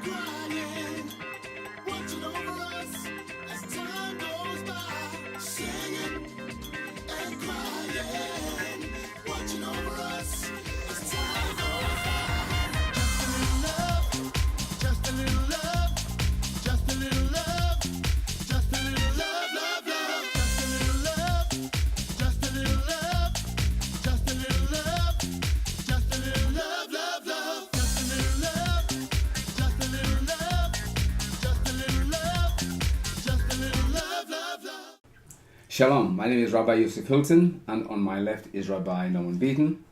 crying, watching over us as time goes by. Singing and crying, watching over us as time goes by. Just a little love, just a little love, just a little love, love, love. Just a little love, just a little love, just a little love, just a little love, love, love. Just a little love, just a little love, just a little love, just a little love, love, love. Shalom, my name is Rabbi Yosef Hilton, and on my left is Rabbi Norman Beaton,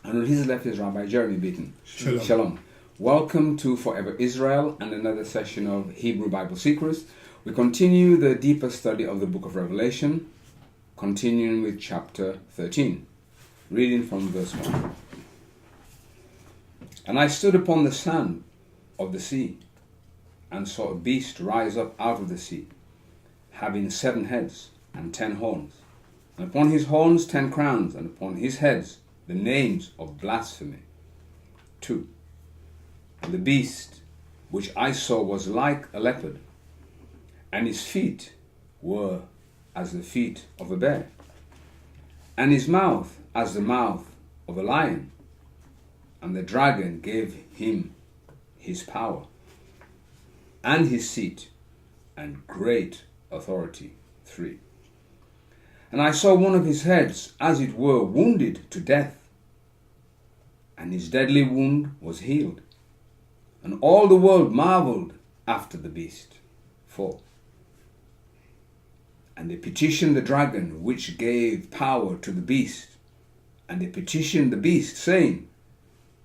and on his left is Rabbi Jeremy Beaton. Shalom. Shalom. Welcome to Forever Israel and another session of Hebrew Bible Secrets. We continue the deeper study of the book of Revelation, continuing with chapter 13, reading from verse 1. And I stood upon the sand of the sea, and saw a beast rise up out of the sea, having 7 heads and 10 horns, and upon his horns 10 crowns, and upon his heads the names of blasphemy. 2. And the beast which I saw was like a leopard, and his feet were as the feet of a bear, and his mouth as the mouth of a lion. And the dragon gave him his power, and his seat, and great authority. 3. And I saw one of his heads, as it were, wounded to death, and his deadly wound was healed. And all the world marveled after the beast. 4. And they petitioned the dragon, which gave power to the beast. And they petitioned the beast, saying,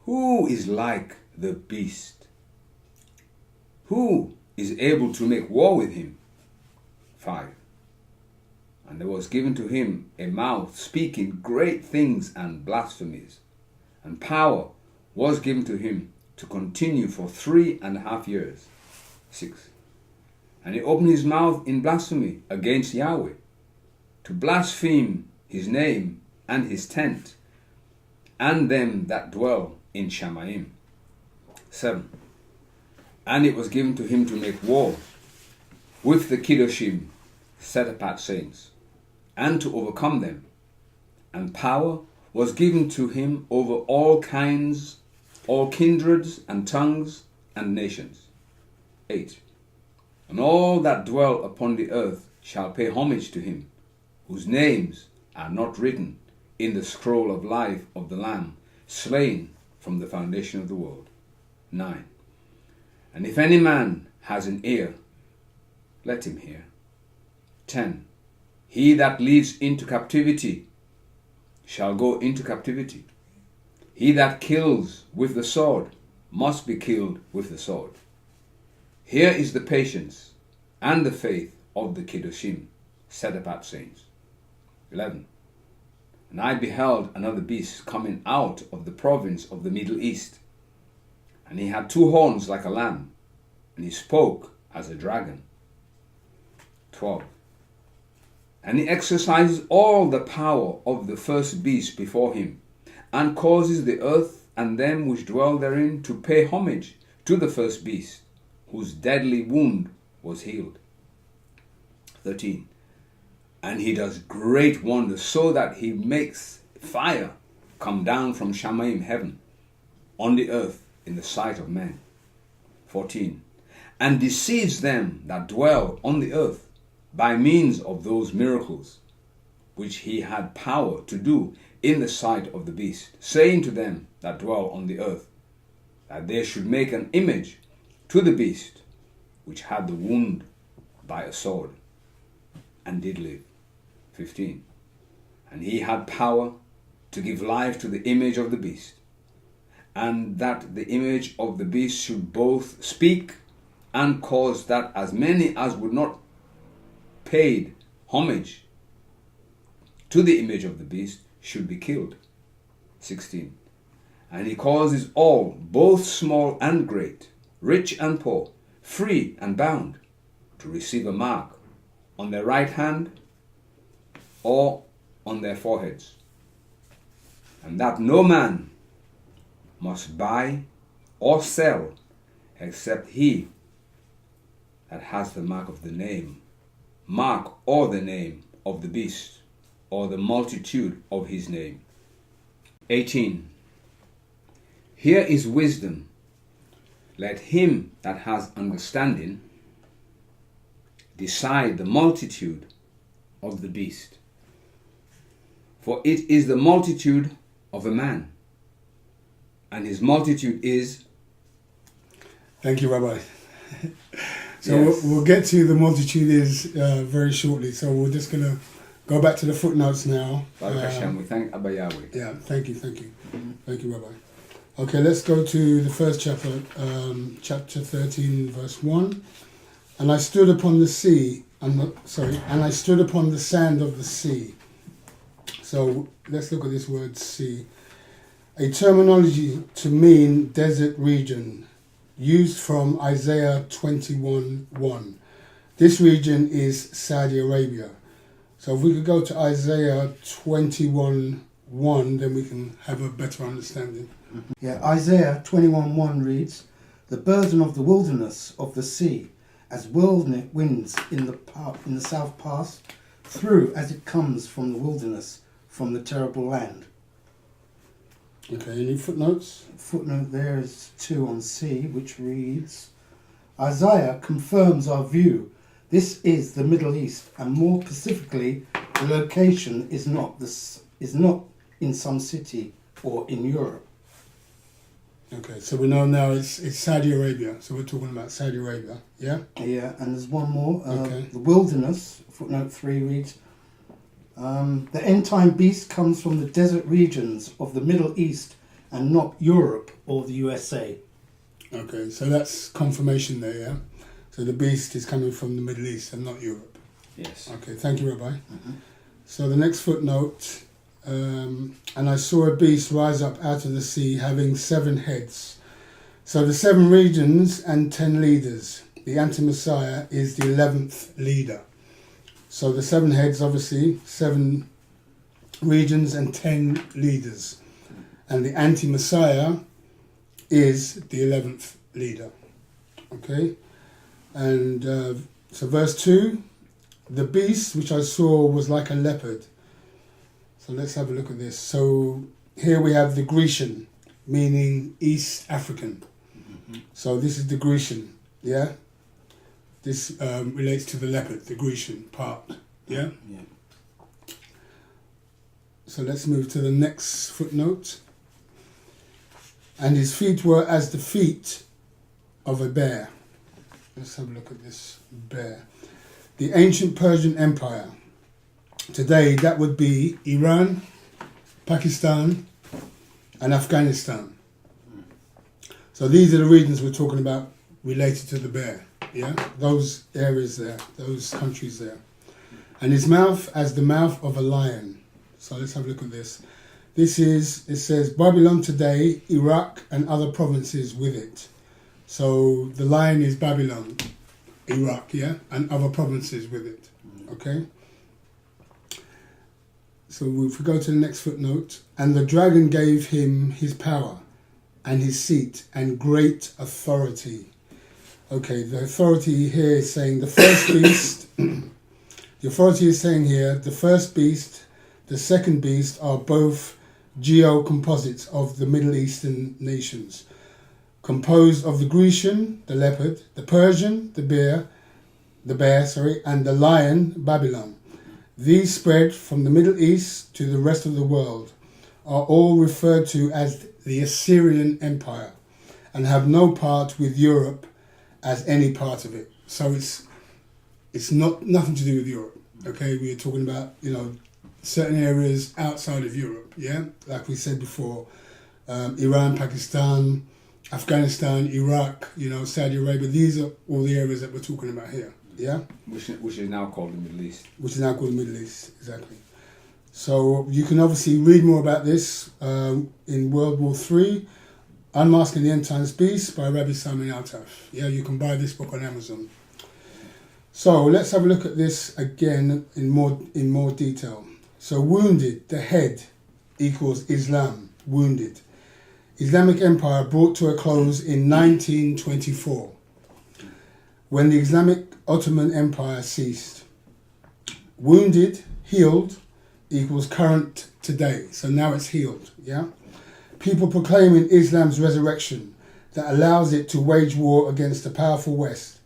Who is like the beast? Who is able to make war with him? 5. And there was given to him a mouth speaking great things and blasphemies. And power was given to him to continue for 3.5 years. 6. And he opened his mouth in blasphemy against Yahweh, to blaspheme his name and his tent, and them that dwell in Shamayim. 7. And it was given to him to make war with the Kiddushim, set apart saints, and to overcome them. And power was given to him over all kinds, all kindreds and tongues and nations. 8. And all that dwell upon the earth shall pay homage to him, whose names are not written in the scroll of life of the Lamb, slain from the foundation of the world. 9. And if any man has an ear, let him hear. 10. He that leads into captivity shall go into captivity. He that kills with the sword must be killed with the sword. Here is the patience and the faith of the Kiddushim, set apart saints. 11. And I beheld another beast coming out of the province of the Middle East, and he had 2 horns like a lamb, and he spoke as a dragon. 12. And he exercises all the power of the first beast before him, and causes the earth and them which dwell therein to pay homage to the first beast, whose deadly wound was healed. 13. And he does great wonders, so that he makes fire come down from Shamayim heaven on the earth in the sight of men. 14. And deceives them that dwell on the earth by means of those miracles which he had power to do in the sight of the beast, saying to them that dwell on the earth, that they should make an image to the beast, which had the wound by a sword, and did live. 15. And he had power to give life to the image of the beast, and that the image of the beast should both speak and cause that as many as would not paid homage to the image of the beast should be killed. 16. And he causes all, both small and great, rich and poor, free and bound, to receive a mark on their right hand or on their foreheads, and that no man must buy or sell except he that has the mark of the name, mark or the name of the beast, or the multitude of his name. 18. Here is wisdom. Let him that has understanding decide the multitude of the beast. For it is the multitude of a man, and his multitude is... Thank you, Rabbi. So Yes. we'll get to the multitude is very shortly. So we're just going to go back to the footnotes now. Baruch Hashem, we thank Abba Yahweh. Yeah, thank you. Thank you, Rabbi. Okay, let's go to the first chapter, chapter 13, verse 1. And I stood upon the sea, and I stood upon the sand of the sea. So let's look at this word sea. A terminology to mean desert region, used from Isaiah 21:1. This region is Saudi Arabia. So if we could go to Isaiah 21:1, then we can have a better understanding. Yeah, Isaiah 21:1 reads, "The burden of the wilderness of the sea, as whirlwind winds in the south pass through as it comes from the wilderness, from the terrible land." Okay, any footnotes? Footnote there is 2 on C, which reads, Isaiah confirms our view. This is the Middle East, and more specifically, the location is not in some city or in Europe. Okay, so we know now it's Saudi Arabia. So we're talking about Saudi Arabia, yeah? Yeah, and there's one more. Okay. The wilderness, footnote 3 reads, the end-time beast comes from the desert regions of the Middle East and not Europe or the USA. Okay, so that's confirmation there, yeah? So the beast is coming from the Middle East and not Europe. Yes. Okay, thank you, Rabbi. So the next footnote, and I saw a beast rise up out of the sea having 7 heads. So the 7 regions and 10 leaders. The anti-Messiah is the 11th leader. So the 7 heads, obviously, 7 regions and 10 leaders. And the anti-Messiah is the 11th leader. Okay? And so verse 2, the beast which I saw was like a leopard. So let's have a look at this. So here we have the Grecian, meaning East African. So this is the Grecian, yeah? This relates to the leopard, the Grecian part, yeah? Yeah. So let's move to the next footnote. And his feet were as the feet of a bear. Let's have a look at this bear. The ancient Persian Empire. Today that would be Iran, Pakistan and Afghanistan. So these are the regions we're talking about related to the bear. Yeah, those areas there, those countries there. And his mouth as the mouth of a lion. So let's have a look at this. It says Babylon today, Iraq and other provinces with it. So the lion is Babylon, Iraq, yeah, and other provinces with it. Okay. So if we go to the next footnote, and the dragon gave him his power and his seat and great authority. Okay, the authority here is saying the first beast, the authority is saying here, the first beast, the second beast are both geocomposites of the Middle Eastern nations, composed of the Grecian, the leopard, the Persian, the bear, and the lion, Babylon. These spread from the Middle East to the rest of the world, are all referred to as the Assyrian Empire, and have no part with Europe as any part of it. So it's nothing to do with Europe. Okay, we are talking about, certain areas outside of Europe, yeah? Like we said before, Iran, Pakistan, Afghanistan, Iraq, Saudi Arabia, these are all the areas that we're talking about here, yeah? Which is now called the Middle East. Which is now called the Middle East, exactly. So you can obviously read more about this in World War III, Unmasking the End Times Beast by Rabbi Simon Altaf. Yeah, you can buy this book on Amazon. So let's have a look at this again in more detail. So wounded, the head, equals Islam, wounded. Islamic Empire brought to a close in 1924, when the Islamic Ottoman Empire ceased. Wounded, healed equals current today. So now it's healed, yeah? People proclaiming Islam's resurrection that allows it to wage war against the powerful West.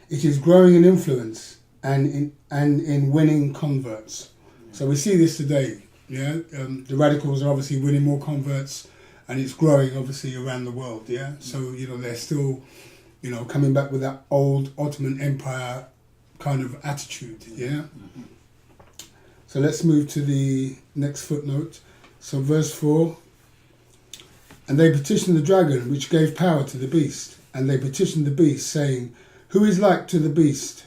It is growing in influence and in winning converts. So we see this today, yeah? The radicals are obviously winning more converts, and it's growing obviously around the world, yeah? So, they're still, coming back with that old Ottoman Empire kind of attitude, yeah? So let's move to the next footnote. So verse 4, and they petitioned the dragon, which gave power to the beast, and they petitioned the beast, saying, who is like to the beast?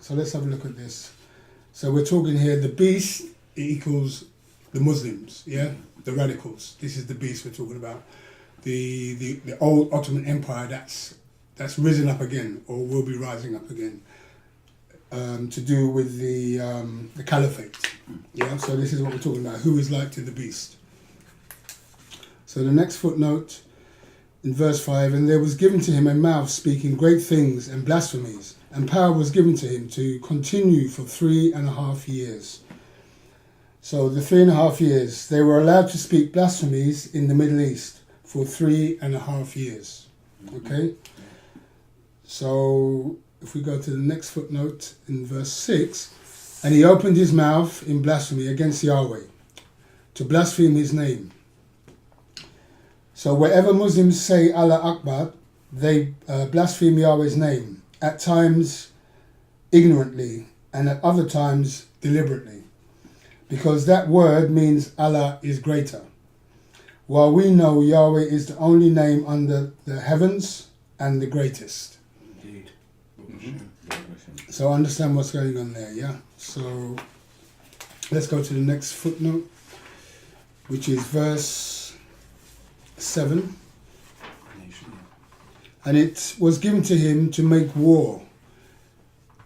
So let's have a look at this. So we're talking here, the beast equals the Muslims, yeah? The radicals. This is the beast we're talking about. The old Ottoman Empire that's risen up again, or will be rising up again, to do with the caliphate. Yeah, so this is what we're talking about. Who is like to the beast? So the next footnote in verse 5, and there was given to him a mouth speaking great things and blasphemies, and power was given to him to continue for 3.5 years. So the 3.5 years, they were allowed to speak blasphemies in the Middle East for 3.5 years. Okay? So if we go to the next footnote in verse 6, and he opened his mouth in blasphemy against Yahweh, to blaspheme his name. So wherever Muslims say Allah Akbar, they blaspheme Yahweh's name, at times ignorantly and at other times deliberately, because that word means Allah is greater, while we know Yahweh is the only name under the heavens and the greatest. Indeed. So understand what's going on there, yeah? So let's go to the next footnote, which is verse 7. And it was given to him to make war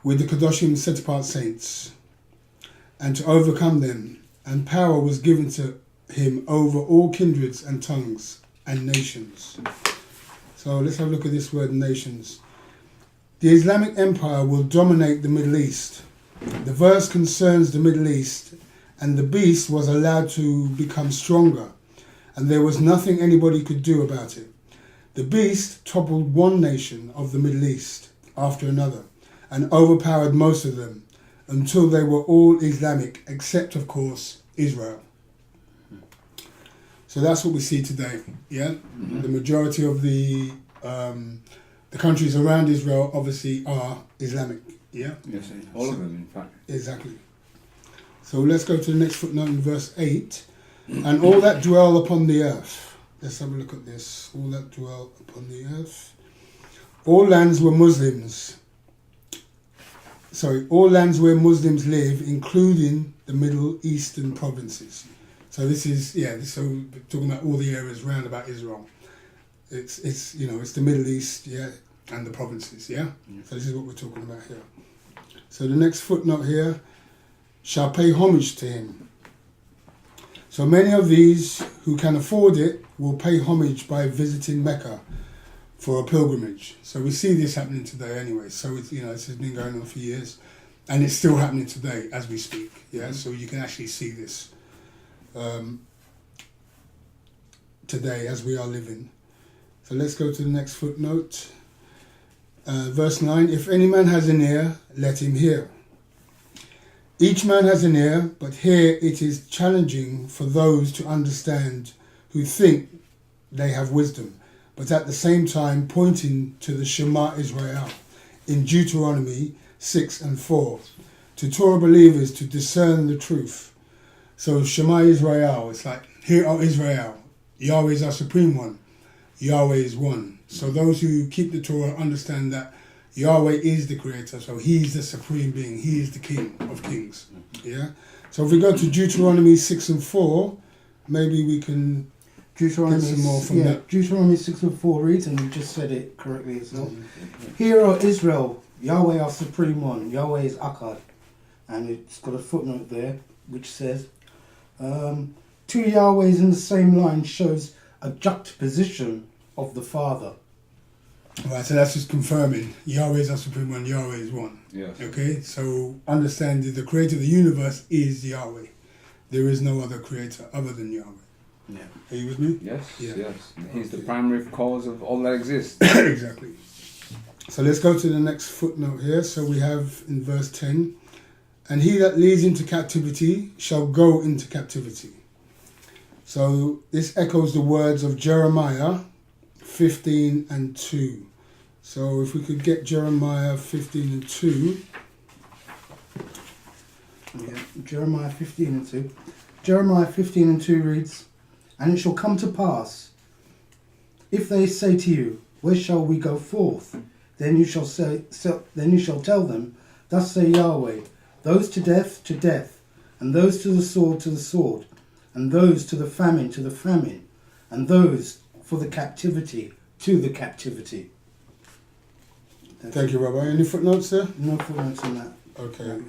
with the Kedoshim set apart saints, and to overcome them, and power was given to him over all kindreds and tongues and nations. So let's have a look at this word, nations. The Islamic Empire will dominate the Middle East. The verse concerns the Middle East, and the beast was allowed to become stronger, and there was nothing anybody could do about it. The beast toppled one nation of the Middle East after another, and overpowered most of them, until they were all Islamic, except, of course, Israel. So that's what we see today, yeah? Mm-hmm. The majority of the countries around Israel obviously are Islamic, yeah? Yes, all of them, in fact. Exactly. So let's go to the next footnote in verse 8. And all that dwell upon the earth. Let's have a look at this. All that dwell upon the earth. All lands where Muslims live, including the Middle Eastern provinces. So this is, so we're talking about all the areas around about Israel. It's the Middle East, yeah, and the provinces, yeah? So this is what we're talking about here. So the next footnote here, shall pay homage to him. So many of these who can afford it will pay homage by visiting Mecca for a pilgrimage. So we see this happening today anyway. So it's, this has been going on for years, and it's still happening today as we speak. Yeah, so you can actually see this today as we are living. So let's go to the next footnote. Verse 9, if any man has an ear, let him hear. Each man has an ear, but here it is challenging for those to understand who think they have wisdom, but at the same time pointing to the Shema Israel in Deuteronomy 6 and 4, to Torah believers to discern the truth. So Shema Israel, it's like, hear, O Israel, Yahweh is our supreme one, Yahweh is one. So those who keep the Torah understand that Yahweh is the creator, so he's the supreme being, he is the king of kings. Yeah. So if we go to Deuteronomy 6 and 4, maybe we can get some more from that. Deuteronomy 6 and 4 reads, and you just said it correctly as well. Hear, O Israel, Yahweh our supreme one, Yahweh is Akkad. And it's got a footnote there which says, two Yahwehs in the same line shows a juxtaposition of the Father. Right, so that's just confirming Yahweh is our supreme one, Yahweh is one. Yes. Okay, so understand that the creator of the universe is Yahweh. There is no other creator other than Yahweh. Yeah. Are you with me? Yes. Yeah. Yes. He's the Okay. primary cause of all that exists. Exactly. So let's go to the next footnote here. So we have in verse 10, and he that leads into captivity shall go into captivity. So this echoes the words of Jeremiah 15 and 2. So if we could get Jeremiah 15 and 2. Yeah. Jeremiah 15 and 2. Jeremiah 15 and 2 reads, "And it shall come to pass, if they say to you, where shall we go forth? Then you shall tell them, thus say Yahweh, those to death, and those to the sword, and those to the famine, and those for the captivity, to the captivity." Thank you, Rabbi. Any footnotes there? No footnotes in that. Okay.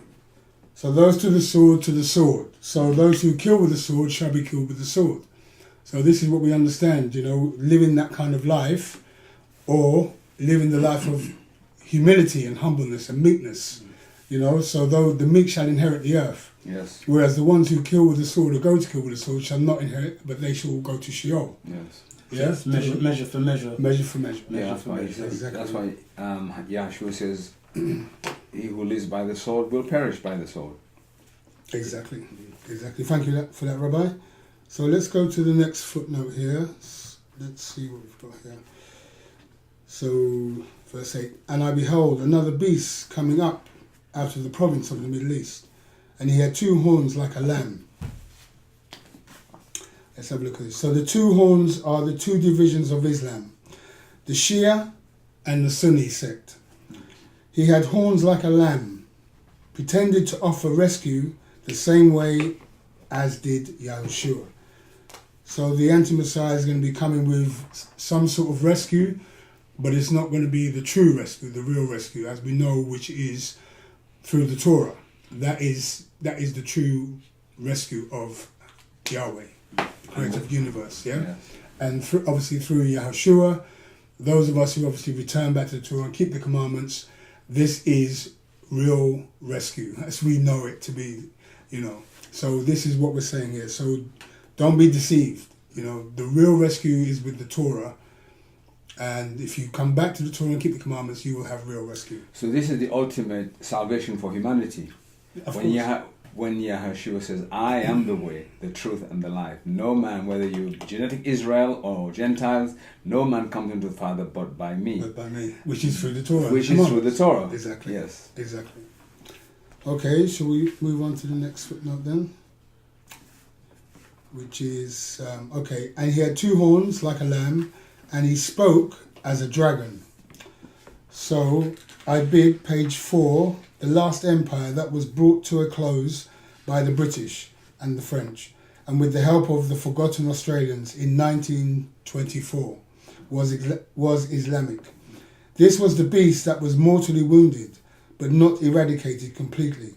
So those to the sword, to the sword. So those who kill with the sword shall be killed with the sword. So this is what we understand, living that kind of life, or living the life of humility and humbleness and meekness. So though the meek shall inherit the earth, Yes. whereas the ones who kill with the sword or go to kill with the sword shall not inherit, but they shall go to Sheol. Yes. Yeah? It's measure for measure. Measure for measure. Yeah, that's why. Exactly. That's why Yahshua says, "He who lives by the sword will perish by the sword." Exactly. Thank you for that, Rabbi. So let's go to the next footnote here. Let's see what we've got here. So, verse 8, "And I behold another beast coming up out of the province of the Middle East, and he had two horns like a lamb." Let's have a look at this. So the two horns are the two divisions of Islam, the Shia and the Sunni sect. He had horns like a lamb, pretended to offer rescue the same way as did Yahushua. So the anti-Messiah is going to be coming with some sort of rescue, but it's not going to be the true rescue, the real rescue, as we know, which is through the Torah. That is the true rescue of Yahweh, creator of the universe, yeah? Yes. And obviously through Yahushua, those of us who obviously return back to the Torah and keep the commandments, this is real rescue, as we know it to be, So this is what we're saying here. So don't be deceived. The real rescue is with the Torah. And if you come back to the Torah and keep the commandments, you will have real rescue. So this is the ultimate salvation for humanity. Of When course. when Yahushua says, "I am the way, the truth, and the life. No man, whether you're genetic Israel or Gentiles, no man comes into the Father but by me." But by me, which is through the Torah. Which is through the Torah. Exactly. Yes. Exactly. Okay, shall we move on to the next footnote then? Which is, okay, "And he had two horns like a lamb, and he spoke as a dragon." So, I bid, page 4, the last empire that was brought to a close by the British and the French, and with the help of the forgotten Australians in 1924, was Islamic. This was the beast that was mortally wounded, but not eradicated completely.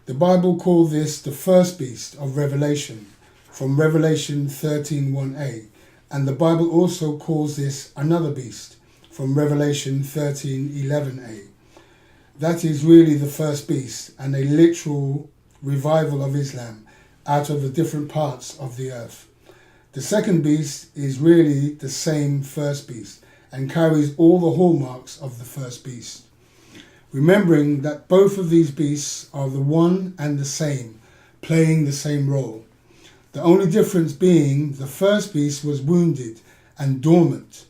The Bible called this the first beast of Revelation, from Revelation 13:1a, and the Bible also calls this another beast, from Revelation 13:11a. That is really the first beast and a literal revival of Islam out of the different parts of the earth. The second beast is really the same first beast and carries all the hallmarks of the first beast. Remembering that both of these beasts are the one and the same, playing the same role. The only difference being the first beast was wounded and dormant.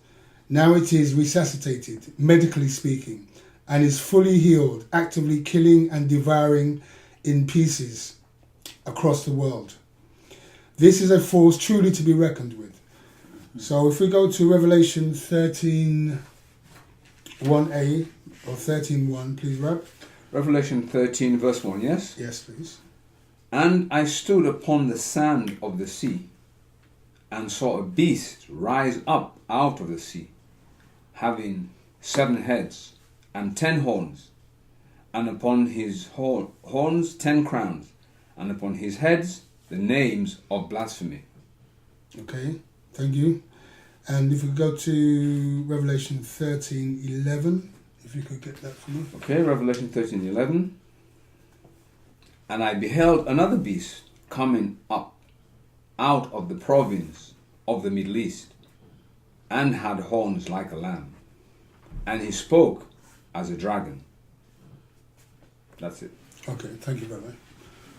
Now it is resuscitated, medically speaking, and is fully healed, actively killing and devouring in pieces across the world. This is a force truly to be reckoned with. So if we go to Revelation 13:1a or 13:1, please, Rab. Revelation 13, verse 1, yes? Yes, please. "And I stood upon the sand of the sea, and saw a beast rise up out of the sea, having 7 heads and 10 horns, and upon his horns 10 crowns, and upon his heads the names of blasphemy." Okay, thank you. And if we go to Revelation 13:11, if you could get that for me. Okay, Revelation 13:11. And I beheld another beast coming up out of the province of the Middle East, and had horns like a lamb, and he spoke as a dragon. That's it. Okay, thank you, brother.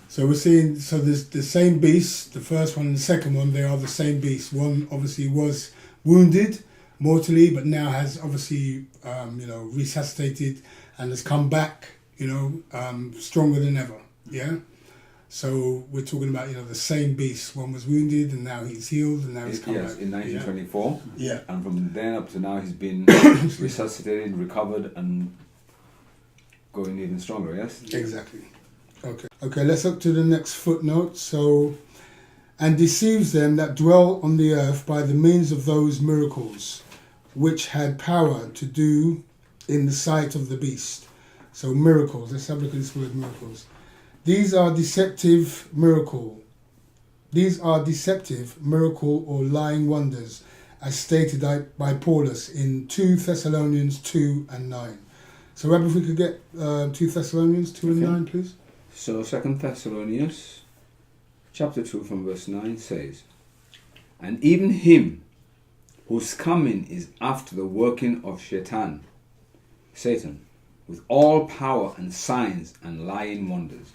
So we're seeing, so there's the same beast, the first one and the second one, they are the same beast. One obviously was wounded mortally, but now has obviously, resuscitated and has come back, stronger than ever. Yeah? So we're talking about, the same beast. One was wounded and now he's healed and now he's come Yes, back. in 1924. Yeah. And from then up to now, he's been resuscitated, recovered, and going even stronger, yes? Exactly. Okay, let's up to the next footnote. So, and deceives them that dwell on the earth by the means of those miracles, which had power to do in the sight of the beast. So miracles, let's have a look at this word miracles. These are deceptive miracle or lying wonders, as stated by Paulus in 2 Thessalonians 2 and 9. So Rabbi, if we could get 2 Thessalonians 2 and 9, please. So 2 Thessalonians chapter 2 from verse 9 says, and even him whose coming is after the working of Satan, with all power and signs and lying wonders.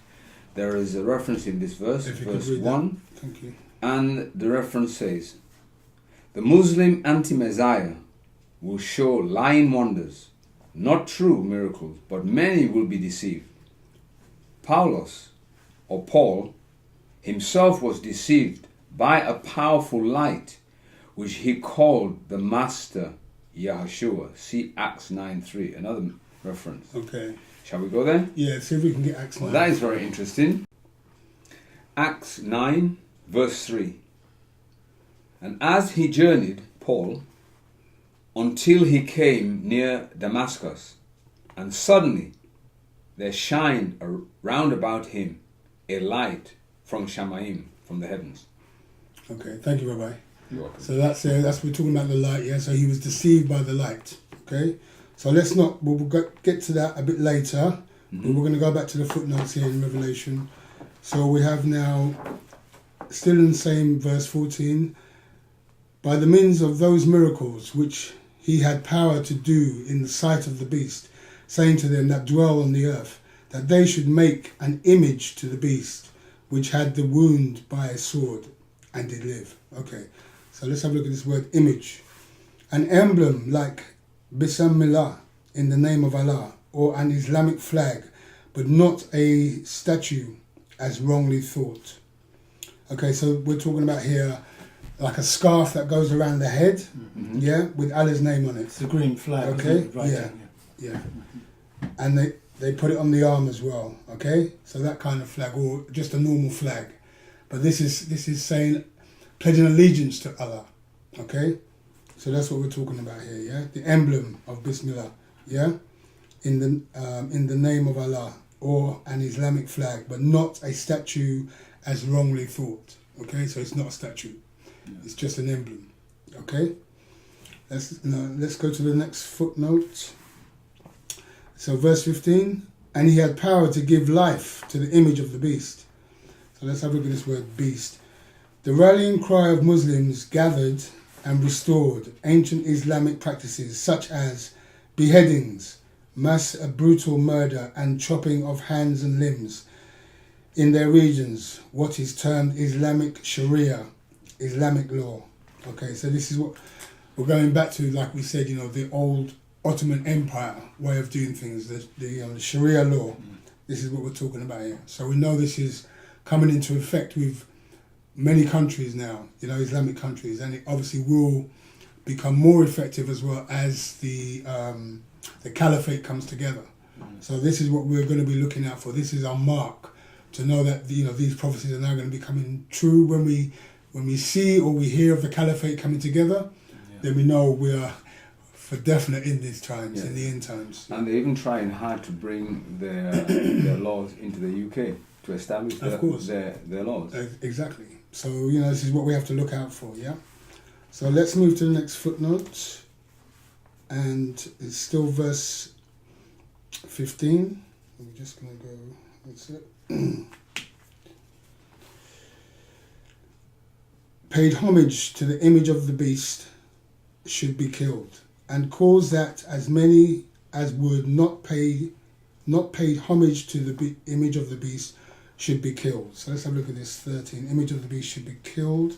There is a reference in this verse, verse 1, Thank you. and the reference says, the Muslim anti-Messiah will show lying wonders, not true miracles, but many will be deceived. Paul himself was deceived by a powerful light, which he called the Master Yahushua. See Acts 9:3, another reference. Okay. Shall we go there? Yeah, see if we can get Acts 9. Well, that is very interesting. Acts 9, verse 3. And as he journeyed, Paul, until he came near Damascus, and suddenly there shined round about him a light from Shamaim, from the heavens. Okay, thank you, Rabbi. You're welcome. So that's we're talking about the light, yeah? So he was deceived by the light, okay? So we'll get to that a bit later. But we're going to go back to the footnotes here in Revelation. So we have now, still in the same verse 14, by the means of those miracles which he had power to do in the sight of the beast, saying to them that dwell on the earth, that they should make an image to the beast, which had the wound by a sword, and did live. Okay, so let's have a look at this word image. An emblem like Bismillah, in the name of Allah, or an Islamic flag, but not a statue as wrongly thought. Okay, so we're talking about here like a scarf that goes around the head, yeah, with Allah's name on it. It's the green flag. Okay, isn't it? Right, yeah. And they put it on the arm as well, okay? So that kind of flag, or just a normal flag. But this is saying, pledging allegiance to Allah, okay? So that's what we're talking about here, yeah? The emblem of Bismillah, yeah? In the name of Allah, or an Islamic flag, but not a statue as wrongly thought, okay? So it's not a statue. It's just an emblem, okay? Let's go to the next footnote. So verse 15, and he had power to give life to the image of the beast. So let's have a look at this word beast. The rallying cry of Muslims gathered and restored ancient Islamic practices such as beheadings, mass brutal murder and chopping of hands and limbs in their regions, what is termed Islamic Sharia, Islamic law. Okay, so this is what we're going back to, like we said, the old Ottoman Empire way of doing things, the Sharia law. This is what we're talking about here. So we know this is coming into effect with many countries now, Islamic countries, and it obviously will become more effective as well as the caliphate comes together. So this is what we're going to be looking out for. This is our mark to know that these prophecies are now going to be coming true. When we see or we hear of the caliphate coming together, then we know we are for definite in these times, in the end times. And they're even trying hard to bring their laws into the UK to establish their laws. Exactly. So, this is what we have to look out for, yeah? So let's move to the next footnote. And it's still verse 15. I'm just going to go, that's it. Paid homage to the image of the beast should be killed, and cause that as many as would not paid homage to the image of the beast should be killed. So let's have a look at this 13. Image of the beast should be killed.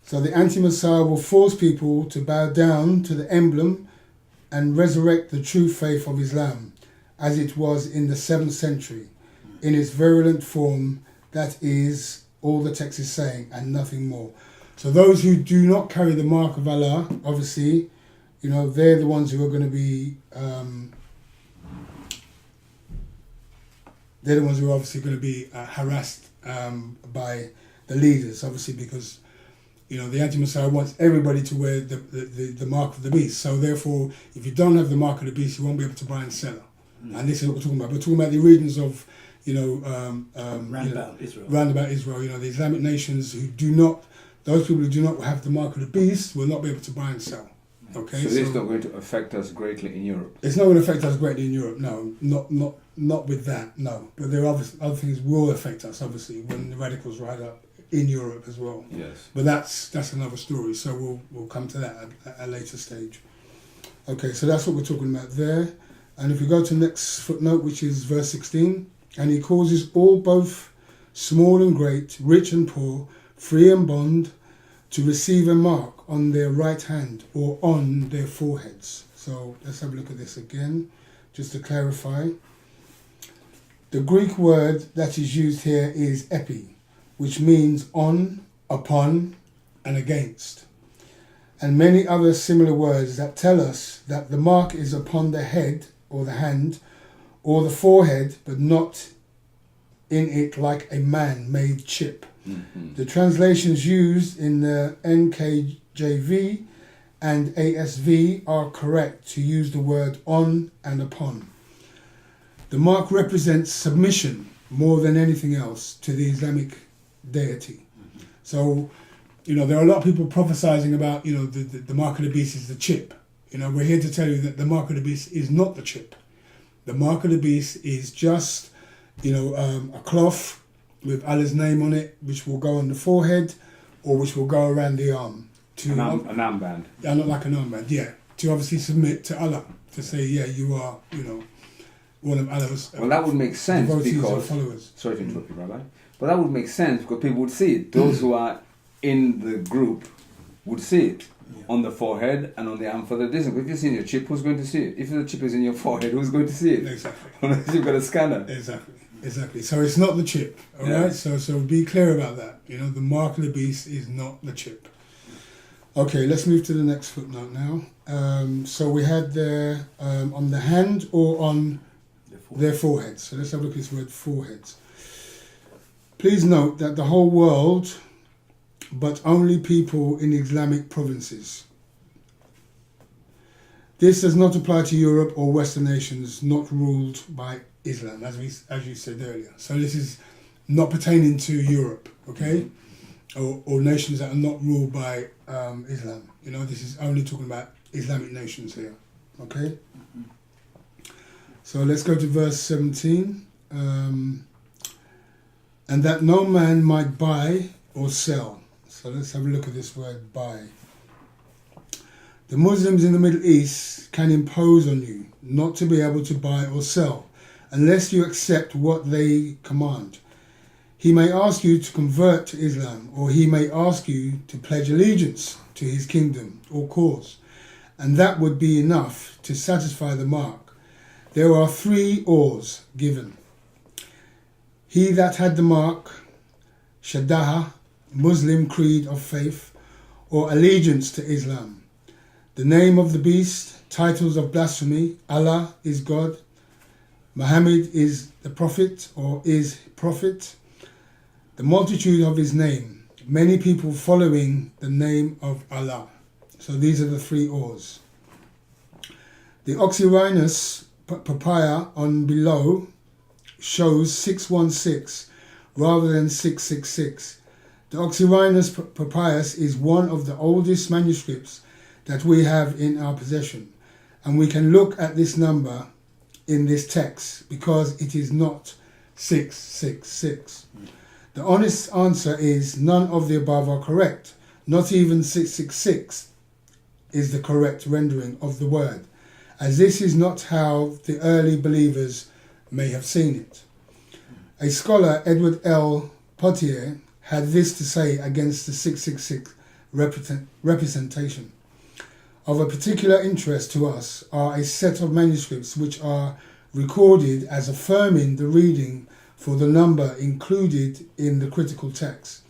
So the anti-Messiah will force people to bow down to the emblem and resurrect the true faith of Islam, as it was in the 7th century, in its virulent form. That is all the text is saying, and nothing more. So those who do not carry the mark of Allah, obviously, you know, they're the ones who are going to be, they're the ones who are obviously going to be harassed by the leaders, obviously, because, you know, the anti-Messiah wants everybody to wear the mark of the beast. So therefore, if you don't have the mark of the beast, you won't be able to buy and sell. And this is what we're talking about. We're talking about the regions of, round about Israel. You know, the Islamic nations who do not, those people who do not have the mark of the beast will not be able to buy and sell. Okay. So this is not going to affect us greatly in Europe. It's not going to affect us greatly in Europe. No, not with that. No, but there are other things will affect us. Obviously, when the radicals rise up in Europe as well. Yes. But that's another story. So we'll come to that at a later stage. Okay, so that's what we're talking about there. And if we go to the next footnote, which is verse 16, and he causes all, both small and great, rich and poor, free and bond, to receive a mark on their right hand or on their foreheads. So let's have a look at this again, just to clarify. The Greek word that is used here is epi, which means on, upon, and against. And many other similar words that tell us that the mark is upon the head or the hand or the forehead, but not in it like a man-made chip. Mm-hmm. The translations used in the NKJV and ASV are correct to use the word on and upon. The mark represents submission more than anything else to the Islamic deity. Mm-hmm. So, you know, there are a lot of people prophesizing about, you know, the mark of the beast is the chip. You know, we're here to tell you that the mark of the beast is not the chip. The mark of the beast is just, you know, a cloth with Allah's name on it, which will go on the forehead or which will go around the arm. An armband. Yeah, not like an armband, yeah. To obviously submit to Allah, to say, yeah, you are, you know, one of Allah's well, that would make sense because, followers. Sorry to interrupt you, Rabbi, but that would make sense because people would see it. Those who are in the group would see it. Yeah. On the forehead and on the arm for the distance. If you've seen your chip, who's going to see it? If the chip is in your forehead, who's going to see it? Exactly. Unless you've got a scanner. Exactly. So it's not the chip, all right? So be clear about that. You know, the mark of the beast is not the chip. Okay, let's move to the next footnote now. So we had there on the hand or on their foreheads. So let's have a look at this word foreheads. Please note that the whole world, but only people in Islamic provinces. This does not apply to Europe or Western nations not ruled by Islam, as you said earlier. So this is not pertaining to Europe, okay, or nations that are not ruled by Islam. You know, this is only talking about Islamic nations here, okay. So let's go to verse 17. And that no man might buy or sell. So let's have a look at this word buy. The Muslims in the Middle East can impose on you not to be able to buy or sell unless you accept what they command. He may ask you to convert to Islam, or he may ask you to pledge allegiance to his kingdom or cause, and that would be enough to satisfy the mark. There are 3 ors given. He that had the mark, Chadasha, Muslim creed of faith, or allegiance to Islam. The name of the beast, titles of blasphemy, Allah is God, Muhammad is the prophet or is prophet, the multitude of his name, many people following the name of Allah. So these are the 3 ors. The Oxyrhynchus papaya on below shows 616 rather than 666. The Oxyrhinus Papyrus is one of the oldest manuscripts that we have in our possession, and we can look at this number in this text because it is not 666. The honest answer is none of the above are correct. Not even 666 is the correct rendering of the word, as this is not how the early believers may have seen it. A scholar, Edward L. Potier, had this to say against the 666 representation. Of a particular interest to us are a set of manuscripts which are recorded as affirming the reading for the number included in the critical text.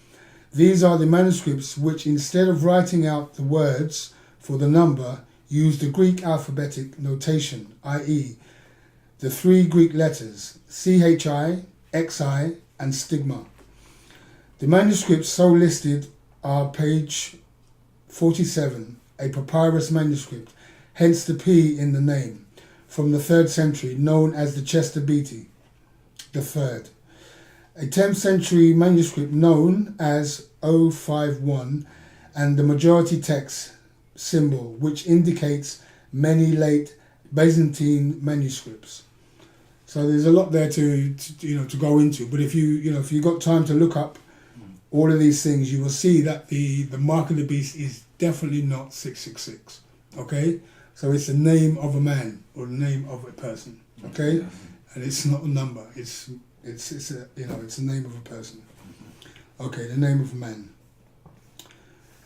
These are the manuscripts which, instead of writing out the words for the number, use the Greek alphabetic notation, i.e. the 3 Greek letters CHI, XI and stigma. The manuscripts so listed are page 47, a papyrus manuscript, hence the P in the name, from the 3rd century, known as the Chester Beatty III. A 10th century manuscript known as 051, and the majority text symbol, which indicates many late Byzantine manuscripts. So there's a lot there to go into. But if you got time to look up all of these things, you will see that the mark of the beast is definitely not 666. Okay, so it's the name of a man or the name of a person. Okay, and it's not a number. It's the name of a person. Okay, the name of a man.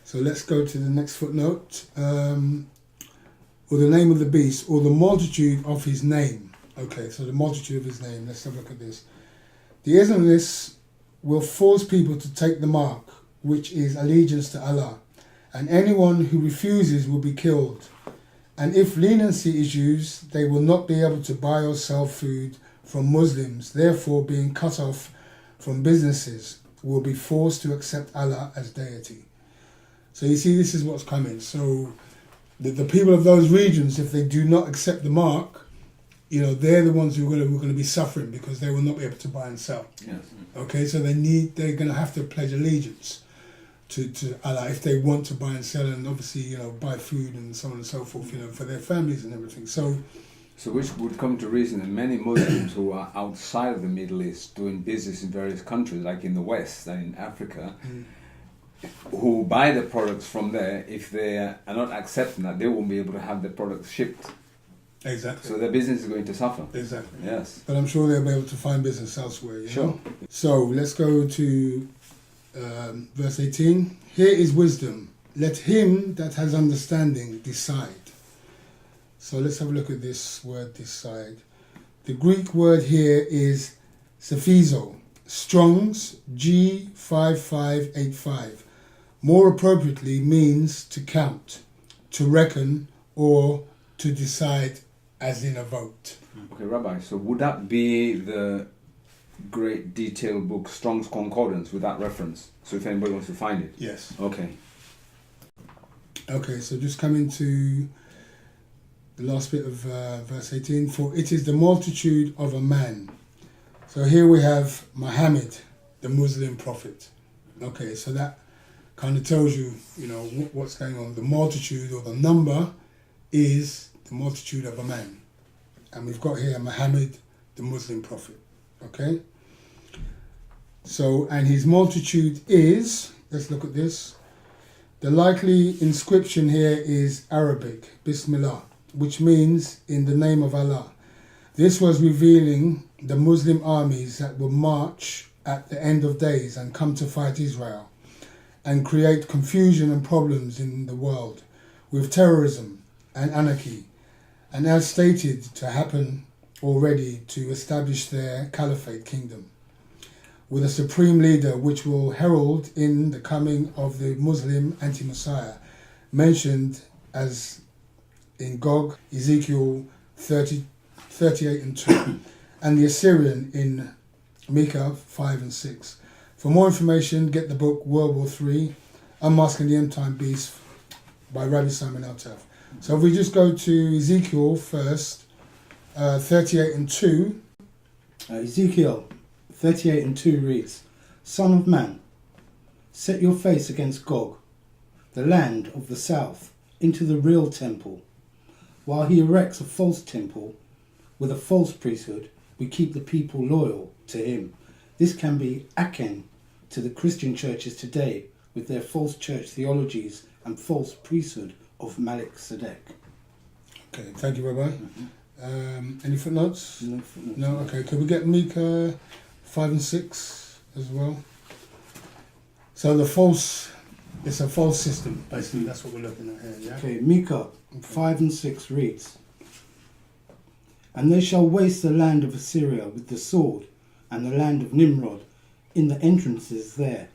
So let's go to the next footnote. Or the name of the beast, or the multitude of his name. Okay, so the multitude of his name. Let's have a look at this. The Islamists will force people to take the mark, which is allegiance to Allah, and anyone who refuses will be killed. And if leniency is used, they will not be able to buy or sell food from Muslims, therefore being cut off from businesses, will be forced to accept Allah as deity. So you see, this is what's coming. So the people of those regions, if they do not accept the mark, they're the ones who are going to be suffering because they will not be able to buy and sell. Yes. Okay, so they're going to have to pledge allegiance to Allah if they want to buy and sell, and obviously buy food and so on and so forth, for their families and everything. So which would come to reason that many Muslims who are outside of the Middle East doing business in various countries, like in the West and in Africa, who buy the products from there, if they are not accepting that, they won't be able to have the products shipped. Exactly. So their business is going to suffer. Exactly. Yes. But I'm sure they'll be able to find business elsewhere. Sure. So let's go to verse 18. Here is wisdom. Let him that has understanding decide. So let's have a look at this word, decide. The Greek word here is sephizo, Strong's G5585. More appropriately means to count, to reckon, or to decide, as in a vote. Okay, Rabbi, so would that be the great detailed book Strong's Concordance with that reference? So if anybody wants to find it? Yes. Okay. Okay, so just coming to the last bit of verse 18. For it is the multitude of a man. So here we have Muhammad, the Muslim prophet. Okay, so that kind of tells you, what's going on. The multitude or the number is the multitude of a man. And we've got here Muhammad, the Muslim prophet. Okay? So, and his multitude is, let's look at this. The likely inscription here is Arabic, Bismillah, which means in the name of Allah. This was revealing the Muslim armies that will march at the end of days and come to fight Israel and create confusion and problems in the world with terrorism and anarchy, and as stated to happen already, to establish their caliphate kingdom with a supreme leader which will herald in the coming of the Muslim anti-Messiah, mentioned as in Gog, Ezekiel 38 and 2, and the Assyrian in Micah 5 and 6. For more information, get the book World War III, Unmasking the End Time Beast by Rabbi Simon Altaf. So if we just go to Ezekiel first, 38 and 2. Ezekiel 38 and 2 reads, Son of man, Set your face against Gog, the land of the south, into the real temple. While he erects a false temple with a false priesthood, we keep the people loyal to him. This can be akin to the Christian churches today with their false church theologies and false priesthood of Melchizedek. Okay, thank you, Rabbi. Any footnotes? No footnotes. No, okay. Could we get Micah 5 and 6 as well? So it's a false system, basically. That's what we're looking at here, yeah? Okay, Micah 5 and 6 reads, "And they shall waste the land of Assyria with the sword, and the land of Nimrod in the entrances there.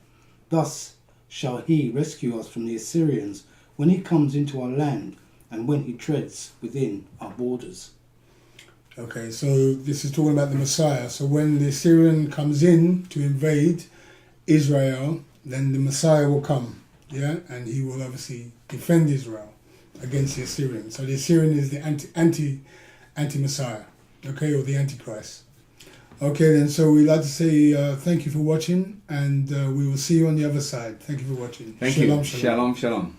Thus shall he rescue us from the Assyrians when he comes into our land, and when he treads within our borders." Okay, so this is talking about the Messiah. So when the Assyrian comes in to invade Israel, then the Messiah will come, yeah? And he will obviously defend Israel against the Assyrian. So the Assyrian is the anti-Messiah, okay, or the Antichrist. Okay, then, so we'd like to say thank you for watching, and we will see you on the other side. Thank you for watching. Thank Shalom, you. shalom. Shalom, shalom.